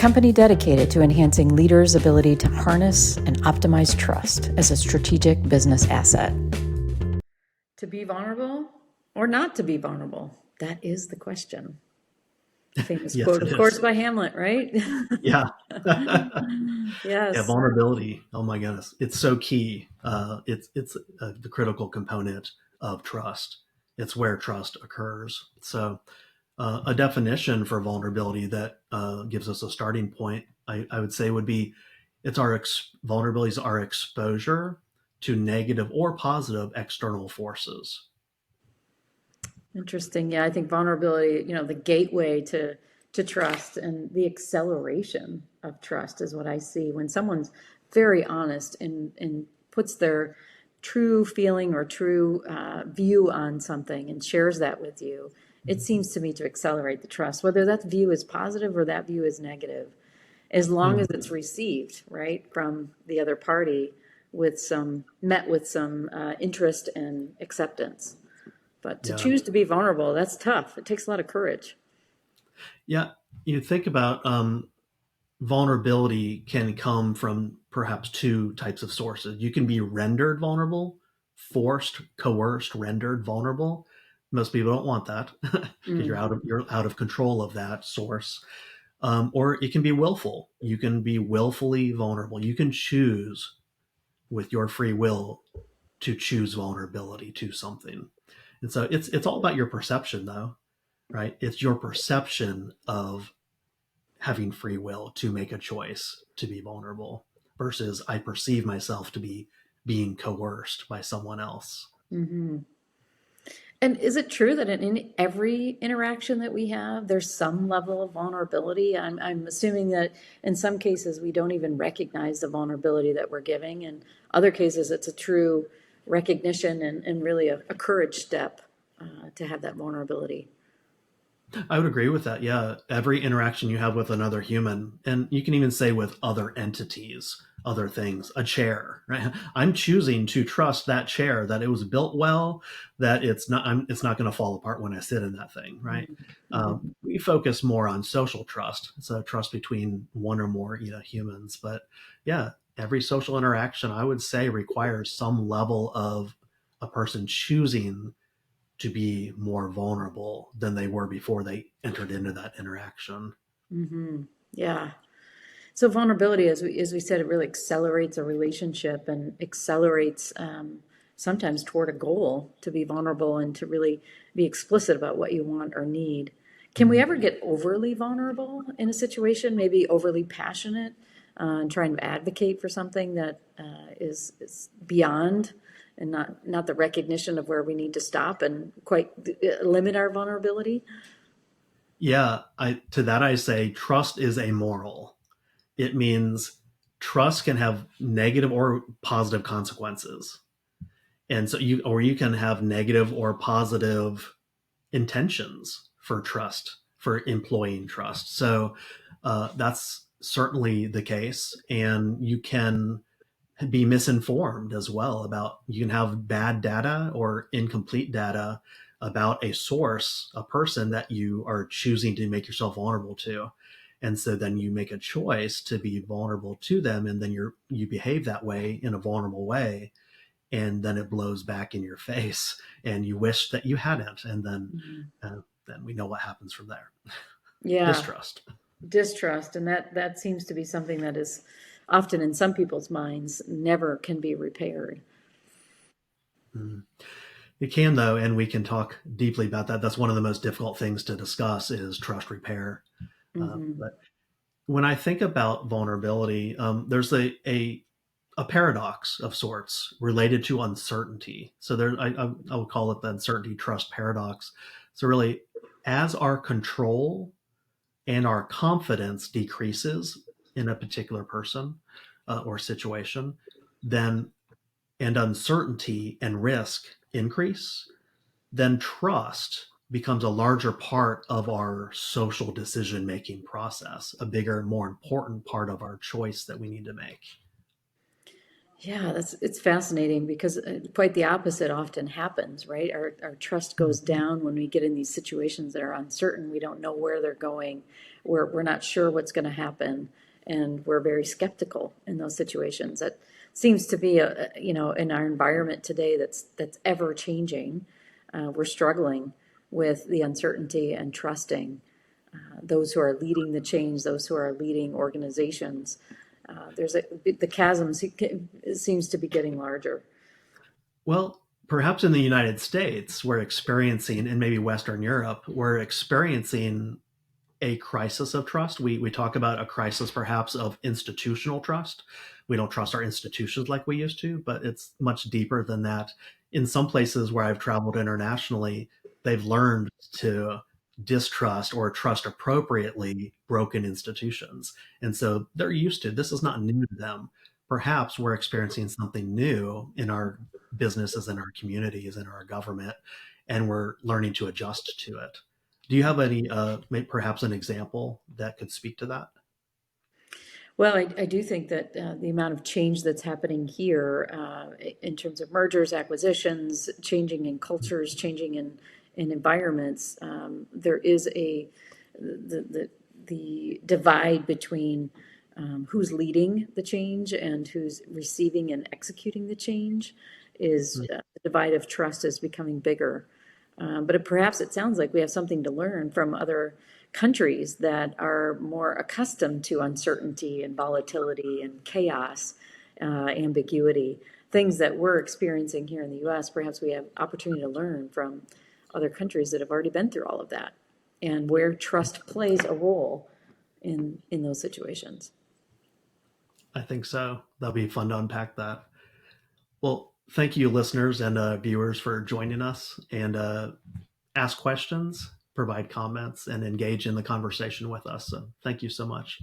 company dedicated to enhancing leaders' ability to harness and optimize trust as a strategic business asset. To be vulnerable or not to be vulnerable? That is the question. Famous Yes, quote, it of is. course, by Hamlet, right? Yeah. Yeah, Yes. vulnerability. Oh my goodness, it's so key. It's the critical component of trust. It's where trust occurs. So, a definition for vulnerability that gives us a starting point, I would say, would be it's vulnerability is our exposure to negative or positive external forces. Interesting. Yeah, I think vulnerability, the gateway to trust and the acceleration of trust is what I see when someone's very honest and puts their true feeling or true view on something and shares that with you. It seems to me to accelerate the trust, whether that view is positive or that view is negative, as long as Mm, it's received, right, from the other party met with some interest and acceptance. But to yeah. choose to be vulnerable, that's tough. It takes a lot of courage. Yeah, you think about vulnerability can come from perhaps two types of sources. You can be rendered vulnerable, forced, coerced, rendered vulnerable. Most people don't want that because Mm, you're out of control of that source. Or it can be willful. You can be willfully vulnerable. You can choose with your free will to choose vulnerability to something. And so it's all about your perception, though, right? It's your perception of having free will to make a choice to be vulnerable versus I perceive myself to be being coerced by someone else. hmm. And is it true that in every interaction that we have, there's some level of vulnerability? I'm assuming that in some cases we don't even recognize the vulnerability that we're giving. In other cases, it's a true recognition and really a courage step to have that vulnerability. I would agree with that. Yeah. Every interaction you have with another human, and you can even say with other entities, other things, a chair, right? I'm choosing to trust that chair, that it was built well, that it's not going to fall apart when I sit in that thing, right? Mm-hmm. We focus more on social trust. So trust between one or more, humans. But yeah, every social interaction, I would say, requires some level of a person choosing to be more vulnerable than they were before they entered into that interaction. Mm-hmm. Yeah. So vulnerability, as we said, it really accelerates a relationship and accelerates sometimes toward a goal to be vulnerable and to really be explicit about what you want or need. Can we ever get overly vulnerable in a situation, maybe overly passionate and trying to advocate for something that is beyond and not the recognition of where we need to stop and quite limit our vulnerability? Yeah, to that I say trust is amoral. It means trust can have negative or positive consequences. And so you can have negative or positive intentions for trust, for employing trust. So that's certainly the case. And you can be misinformed as well about you can have bad data or incomplete data about a source, a person that you are choosing to make yourself vulnerable to. And so then you make a choice to be vulnerable to them, and then you behave that way in a vulnerable way, and then it blows back in your face, and you wish that you hadn't, and then we know what happens from there. Yeah. Distrust. Distrust, and that seems to be something that is often in some people's minds never can be repaired. Mm. It can, though, and we can talk deeply about that. That's one of the most difficult things to discuss is trust repair. Hmm. But when I think about vulnerability, there's a paradox of sorts related to uncertainty. So I would call it the uncertainty trust paradox. So really, as our control and our confidence decreases in a particular person or situation, then and uncertainty and risk increase, then trust becomes a larger part of our social decision making process, a bigger, more important part of our choice that we need to make. Yeah, it's fascinating because quite the opposite often happens, right? Our trust goes down when we get in these situations that are uncertain. We don't know where they're going. We're not sure what's going to happen, and we're very skeptical in those situations. That seems to be in our environment today that's ever changing. We're struggling with the uncertainty and trusting those who are leading the change, those who are leading organizations. The chasm seems to be getting larger. Well, perhaps in the United States, we're experiencing, and maybe Western Europe, we're experiencing a crisis of trust. We talk about a crisis perhaps of institutional trust. We don't trust our institutions like we used to, but it's much deeper than that. In some places where I've traveled internationally, they've learned to distrust or trust appropriately broken institutions. And so they're used to this is not new to them. Perhaps we're experiencing something new in our businesses, in our communities, in our government, and we're learning to adjust to it. Do you have any, perhaps an example that could speak to that? Well, I do think that the amount of change that's happening here in terms of mergers, acquisitions, changing in cultures, changing in environments, there is the divide between who's leading the change and who's receiving and executing the change is the divide of trust is becoming bigger. Perhaps it sounds like we have something to learn from other countries that are more accustomed to uncertainty and volatility and chaos, ambiguity, things that we're experiencing here in the US. Perhaps we have opportunity to learn from other countries that have already been through all of that and where trust plays a role in those situations. I think so. That'll be fun to unpack that. Well, thank you, listeners and viewers, for joining us and ask questions, provide comments, and engage in the conversation with us. So, thank you so much.